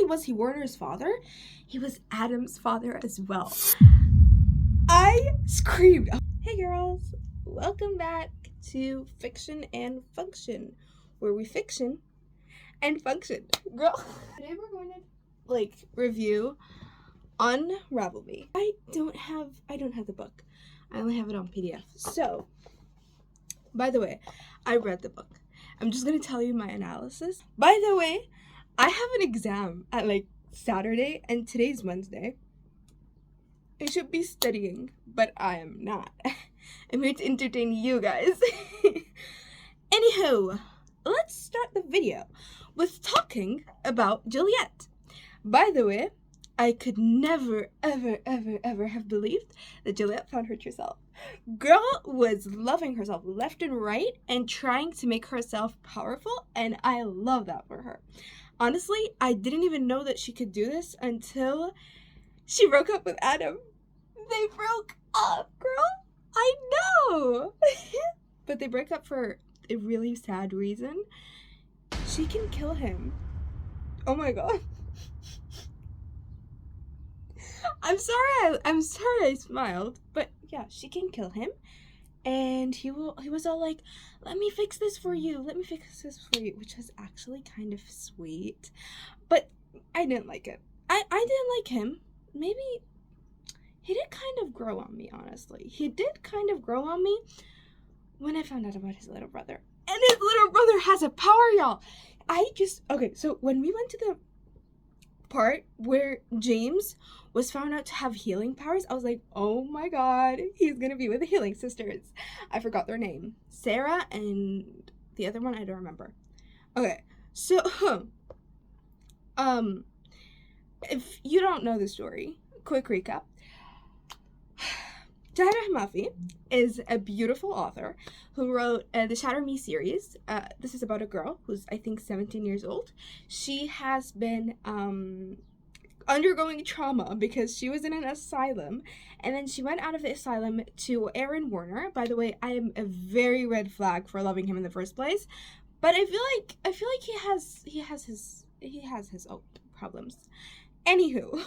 was he Warner's father, he was Adam's father as well. I screamed. Hey girls, welcome back to Fiction and Function, where we fiction and function. Girl, today we're going to review Unravel Me. I don't have the book. I only have it on PDF. So, by the way, I read the book. I'm just gonna tell you my analysis. By the way, I have an exam at Saturday, and today's Wednesday. I should be studying, but I am not. I'm here to entertain you guys. Anywho, let's start the video with talking about Juliet. By the way, I could never, ever have believed that Juliet found her true self. Girl was loving herself left and right and trying to make herself powerful, and I love that for her. Honestly, I didn't even know that she could do this until she broke up with Adam. They broke up, girl. I know. But they break up for a really sad reason. She can kill him. Oh my god. I'm sorry I smiled, but yeah, she can kill him. And he was all like, let me fix this for you, which was actually kind of sweet. But I didn't like it. I didn't like him. Maybe he did kind of grow on me, honestly. He did kind of grow on me when I found out about his little brother. And his little brother has a power, y'all. Okay, so when we went to the part where James was found out to have healing powers, I was like, oh my god, he's gonna be with the healing sisters. I forgot their name. Sarah and the other one, I don't remember. Okay, so if you don't know the story, quick recap. Tahira Hamafi is a beautiful author who wrote the Shatter Me series. This is about a girl who's, I think, 17 years old. She has been undergoing trauma because she was in an asylum, and then she went out of the asylum to Aaron Warner. By the way, I am a very red flag for loving him in the first place, but I feel like he has his own problems. Anywho,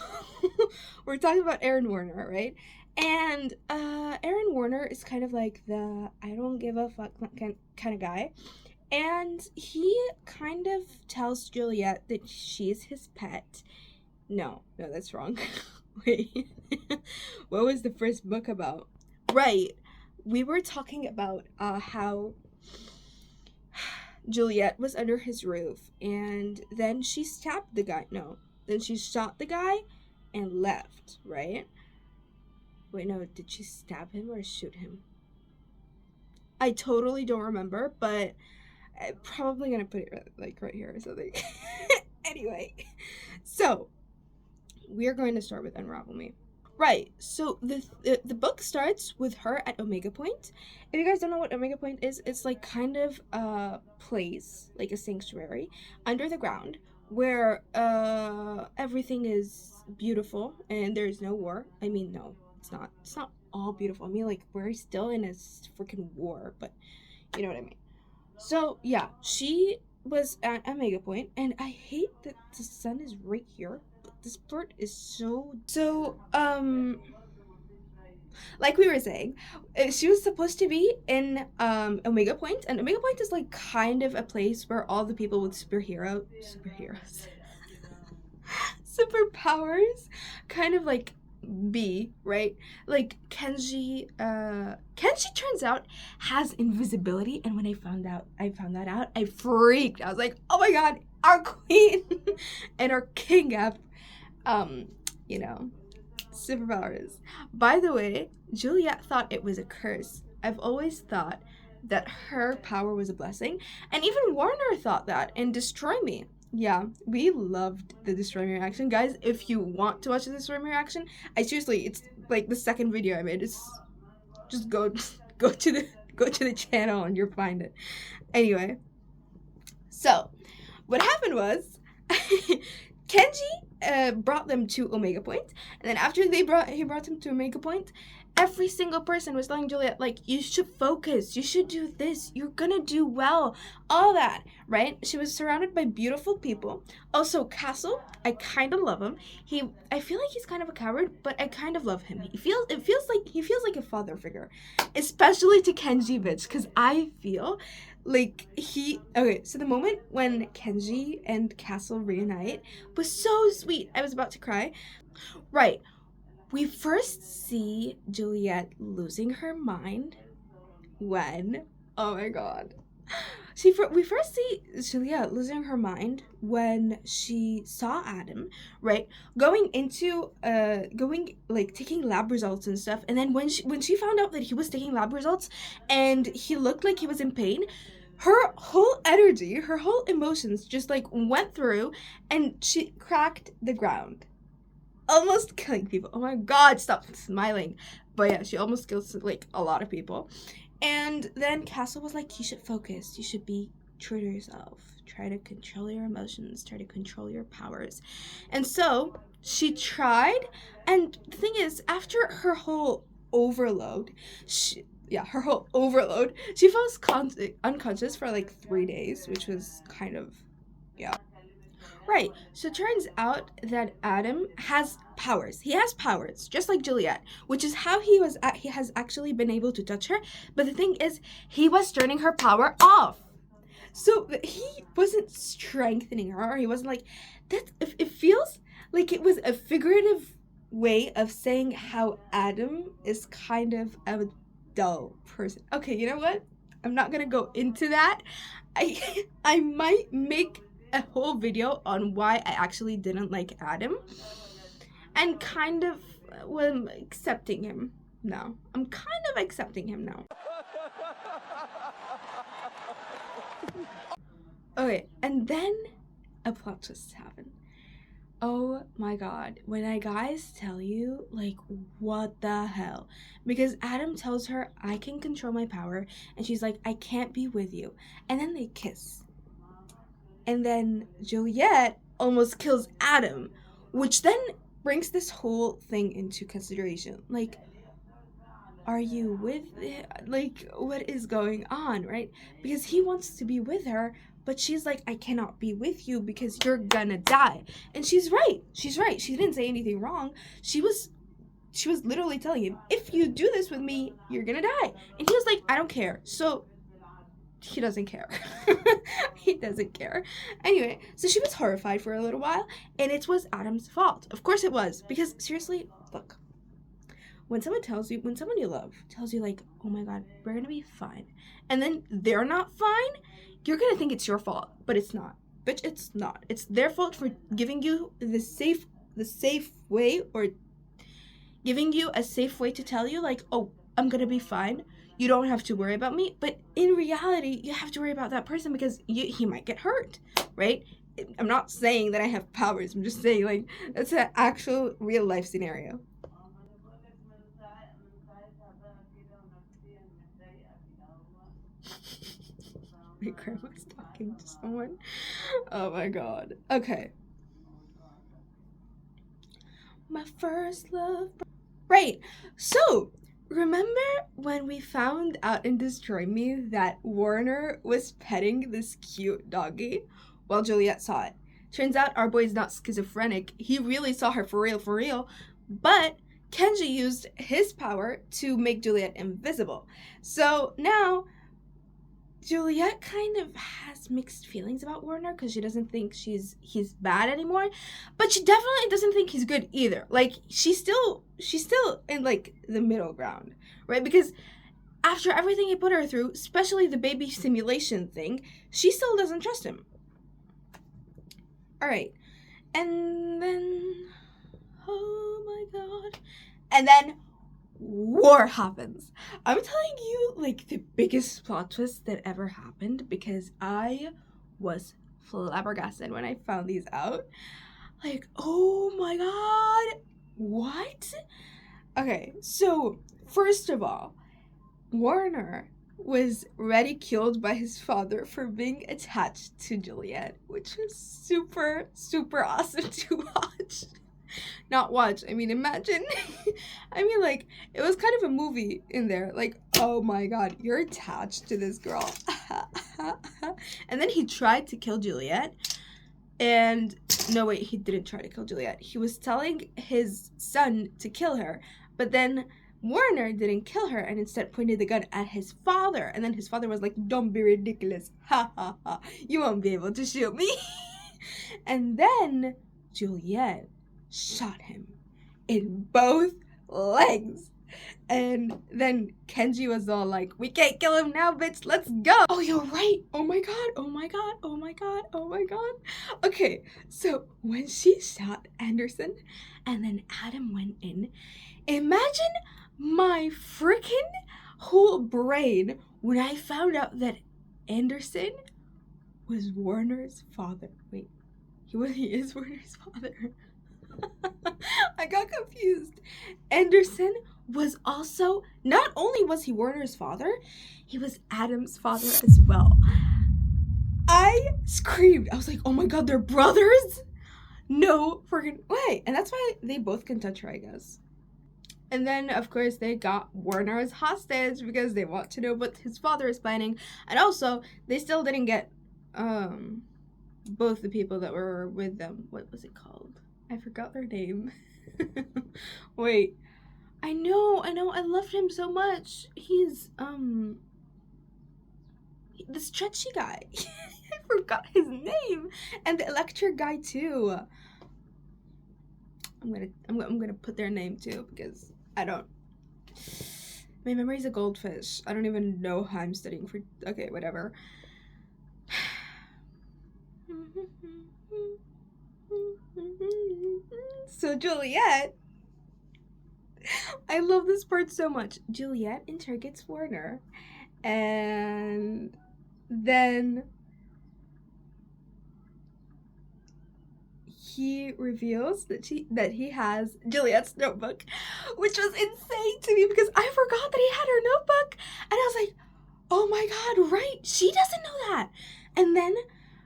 we're talking about Aaron Warner, right? And Aaron Warner is kind of like the I don't give a fuck kind of guy. And he kind of tells Juliet that she's his pet. No, that's wrong. Wait, what was the first book about? Right, we were talking about how Juliet was under his roof, and then she stabbed the guy. No, then she shot the guy and left, right? Wait, no, did she stab him or shoot him? I totally don't remember, but I'm probably gonna put it right here or something. Anyway, so we're going to start with Unravel Me. Right, so the book starts with her at Omega Point. If you guys don't know what Omega Point is, it's like kind of a place, like a sanctuary, under the ground, where everything is beautiful and there's no war. I mean, no, it's not all beautiful. I mean, like, we're still in a freaking war, but you know what I mean. So yeah, she was at Omega Point, and I hate that the sun is right here. This part is so like we were saying, she was supposed to be in Omega Point, and Omega Point is like kind of a place where all the people with superheroes superpowers kind of like be, right? Like Kenji turns out has invisibility, and when I found that out, I freaked. I was like, oh my god, our queen and our king have superpowers. By the way, Juliet thought it was a curse. I've always thought that her power was a blessing, and even Warner thought that in Destroy Me. Yeah, we loved the Destroy Me reaction. Guys, if you want to watch the Destroy Me reaction, it's like the second video I made. It's just go to the channel and you'll find it. Anyway, so what happened was Kenji brought them to Omega Point, and then after he brought them to Omega Point, every single person was telling Juliet, like, you should focus, you should do this, you're gonna do well, all that, right? She was surrounded by beautiful people. Also, Castle, I kind of love him. I feel like he's kind of a coward, but I kind of love him. He feels like a father figure, especially to Kenji, bitch, because I feel like okay, so the moment when Kenji and Castle reunite was so sweet. I was about to cry. Right. We first see Juliet losing her mind when, oh my god. We first see Juliet losing her mind when she saw Adam, right? Taking lab results and stuff. And then when she found out that he was taking lab results and he looked like he was in pain, her whole energy, her whole emotions just like went through and she cracked the ground, almost killing people. Oh my god, stop smiling. But yeah, she almost kills like a lot of people. And then Castle was like, you should focus, you should be true to yourself, try to control your emotions, try to control your powers. And so she tried, and the thing is, after her whole overload, she falls unconscious for like 3 days, which was kind of, yeah. Right, so it turns out that Adam has powers. He has powers, just like Juliet, which is how he has actually been able to touch her. But the thing is, he was turning her power off. So he wasn't strengthening her, or he wasn't like that. It feels like it was a figurative way of saying how Adam is kind of a dull person. Okay, you know what? I'm not gonna go into that. I might make a whole video on why I actually didn't like Adam, and kind of was accepting him now. I'm kind of accepting him now. Okay, and then a plot twist happened. Oh my god, when I guys tell you, like, what the hell? Because Adam tells her, I can control my power, and she's like, I can't be with you. And then they kiss. And then Juliet almost kills Adam, which then brings this whole thing into consideration. Like, are you with, like, what is going on, right? Because he wants to be with her, but she's like, I cannot be with you because you're gonna die. And she's right. She didn't say anything wrong. She was literally telling him, if you do this with me, you're gonna die. And he was like, I don't care. So he doesn't care. He doesn't care. Anyway, so she was horrified for a little while, and it was Adam's fault. Of course it was, because seriously, look, when someone you love tells you, like, oh my god, we're gonna be fine, and then they're not fine, you're gonna think it's your fault, but it's not. Bitch, it's not. It's their fault for giving you the safe way, or giving you a safe way to tell you, like, oh, I'm gonna be fine. You don't have to worry about me. But in reality, you have to worry about that person because he might get hurt, right? I'm not saying that I have powers. I'm just saying, like, that's an actual real life scenario. My grandma's talking to someone. Oh my god. Okay. My first love. Right. So, remember when we found out in Destroy Me that Warner was petting this cute doggy? Well, Juliet saw it. Turns out our boy's not schizophrenic. He really saw her for real. But Kenji used his power to make Juliet invisible. So now Juliet kind of has mixed feelings about Warner because she doesn't think he's bad anymore, but she definitely doesn't think he's good either. Like, she's still in, like, the middle ground, right? Because after everything he put her through, especially the baby simulation thing, she still doesn't trust him. All right, and then, oh my god, and then war happens. I'm telling you, like, the biggest plot twist that ever happened, because I was flabbergasted when I found these out. Like, oh my god, what? Okay, so first of all, Warner was ridiculed by his father for being attached to Juliet, which was super awesome to watch. not watch. I mean, imagine. I mean, like, it was kind of a movie in there. Like, oh my god, you're attached to this girl. And then he tried to kill Juliet. And no, wait, he didn't try to kill Juliet. He was telling his son to kill her. But then Warner didn't kill her and instead pointed the gun at his father. And then his father was like, don't be ridiculous. Ha ha ha. You won't be able to shoot me. And then Juliet shot him in both legs. And then Kenji was all like, we can't kill him now, bitch, let's go. Oh, you're right. Oh my god, oh my god, oh my god, oh my god. Okay, so when she shot Anderson and then Adam went in, imagine my freaking whole brain when I found out that Anderson was Warner's father. Wait, he is Warner's father. I got confused. Anderson was also, not only was he Warner's father, he was Adam's father as well. I screamed. I was like, oh my god, they're brothers? No freaking way. And that's why they both can touch her, I guess. And then, of course, they got Warner as hostage because they want to know what his father is planning. And also, they still didn't get both the people that were with them. What was it called? I forgot their name. Wait. I know, I loved him so much. He's, the stretchy guy. I forgot his name. And the electric guy, too. I'm gonna put their name, too, because I don't, my memory's a goldfish. I don't even know how I'm studying for, okay, whatever. So Juliet, I love this part so much. Juliet interrogates Warner, and then he reveals that he has Juliet's notebook, which was insane to me because I forgot that he had her notebook, and I was like, oh my god, right? She doesn't know that. And then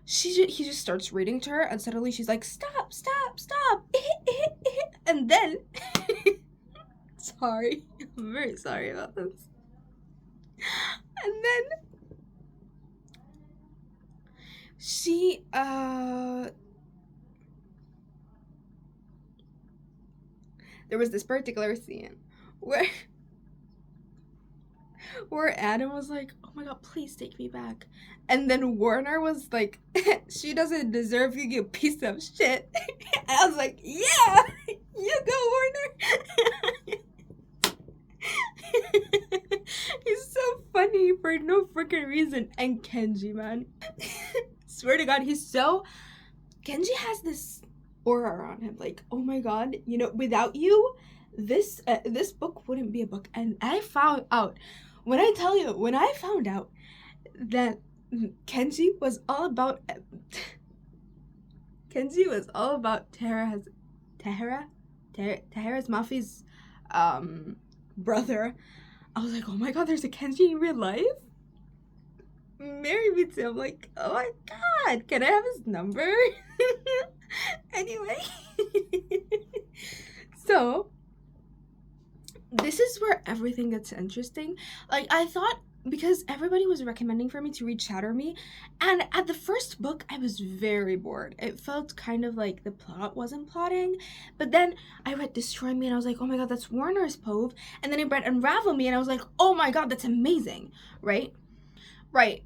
he just starts reading to her, and suddenly she's like, stop, stop, stop. And then sorry, I'm very sorry about this. And then she there was this particular scene where Adam was like, oh my god, please take me back. And then Warner was like, she doesn't deserve you, you piece of shit. And I was like, yeah, you go, Warner. He's so funny for no freaking reason. And Kenji, man. Swear to god, Kenji has this aura on him. Like, oh my god, you know, without you, this book wouldn't be a book. And I found out, when I found out that Kenji was all about Tahara's Mafi's brother, I was like, oh my god, there's a Kenji in real life? Marry me too. I'm like, oh my god, can I have his number? Anyway. So this is where everything gets interesting. Like, I thought, because everybody was recommending for me to read Shatter Me, and at the first book I was very bored. It felt kind of like the plot wasn't plotting. But then I read Destroy Me and I was like, oh my god, that's Warner's Pove. And then I read Unravel Me and I was like, oh my god, that's amazing. Right,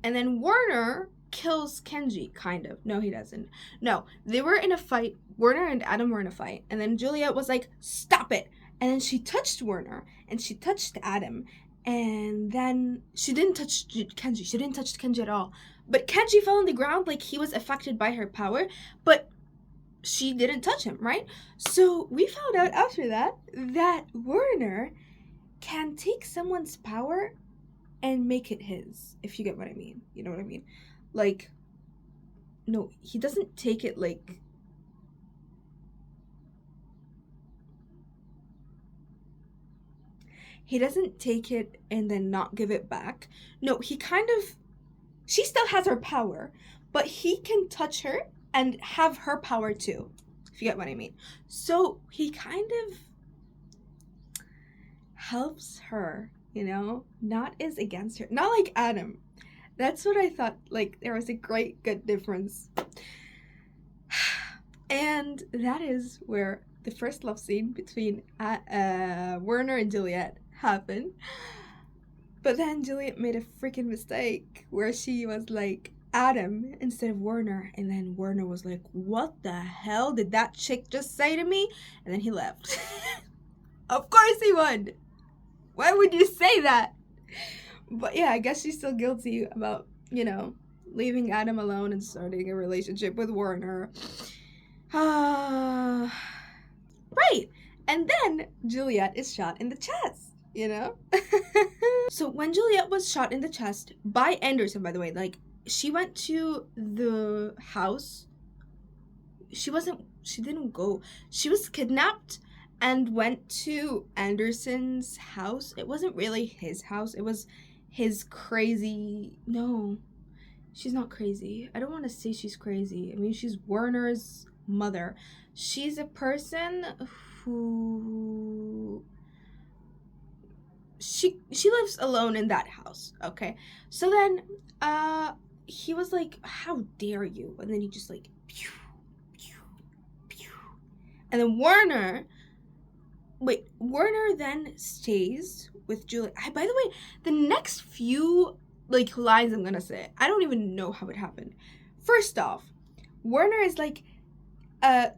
and then Warner kills Kenji, kind of. No, he doesn't. No, they were in a fight. Warner and Adam were in a fight, and then Juliet was like, stop it. And then she touched Warner, and she touched Adam, and then she didn't touch Kenji. She didn't touch Kenji at all. But Kenji fell on the ground like he was affected by her power, but she didn't touch him, right? So we found out after that Warner can take someone's power and make it his, if you get what I mean. You know what I mean? Like, no, he doesn't take it like... He doesn't take it and then not give it back. No, he kind of... She still has her power, but he can touch her and have her power too, if you get what I mean. So he kind of helps her, you know, not is against her, not like Adam. That's what I thought, like there was a great good difference. And that is where the first love scene between Werner and Juliet happened. But then Juliet made a freaking mistake where she was like Adam instead of Werner, and then Werner was like, what the hell did that chick just say to me? And then he left. Of course he would. Why would you say that? But yeah, I guess she's still guilty about, you know, leaving Adam alone and starting a relationship with Werner. Right. And then Juliet is shot in the chest, you know? So when Juliet was shot in the chest by Anderson, by the way, like she went to the house. She didn't go. She was kidnapped and went to Anderson's house. It wasn't really his house. It was his crazy... No, she's not crazy. I don't want to say she's crazy. I mean, she's Werner's mother. She's a person who... She lives alone in that house, okay? So then, he was like, how dare you? And then he just like, pew, pew, pew. And then Werner then stays with Juliet. By the way, the next few, like, lines I'm gonna say, I don't even know how it happened. First off, Werner is like,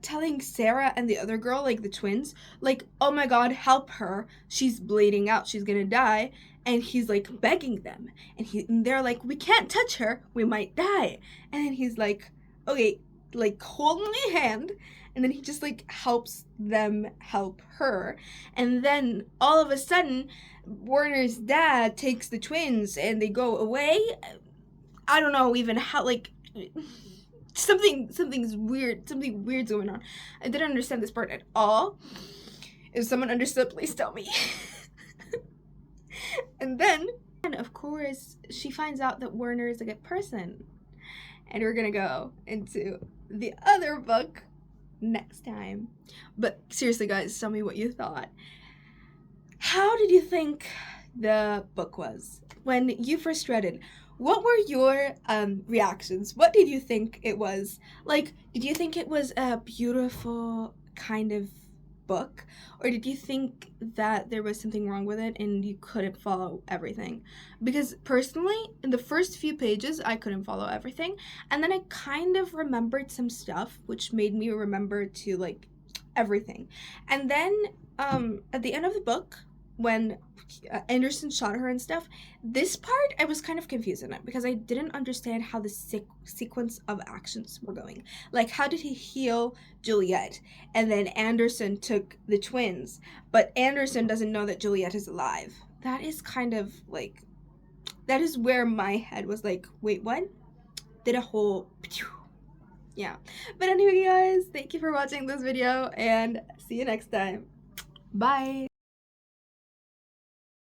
telling Sarah and the other girl, like the twins, like, oh my god, help her, she's bleeding out, she's gonna die. And he's like begging them, and they're like, we can't touch her, we might die. And then he's like, okay, like, hold my hand. And then he just like helps them help her. And then all of a sudden Werner's dad takes the twins and they go away. I don't know even how, like, something's weird. Something weird's going on. I didn't understand this part at all. If someone understood, please tell me. And then, of course, she finds out that Werner is a good person. And we're gonna go into the other book next time. But seriously, guys, tell me what you thought. How did you think the book was when you first read it? What were your reactions? What did you think it was? Like, did you think it was a beautiful kind of book? Or did you think that there was something wrong with it and you couldn't follow everything? Because personally, in the first few pages, I couldn't follow everything. And then I kind of remembered some stuff, which made me remember to, like, everything. And then at the end of the book, when Anderson shot her and stuff, this part I was kind of confused in it because I didn't understand how the sequence of actions were going. Like, how did he heal Juliet and then Anderson took the twins, but Anderson doesn't know that Juliet is alive? That is kind of like, that is where my head was like, wait, what? Did a whole... Yeah. But anyway, guys, thank you for watching this video and see you next time. Bye.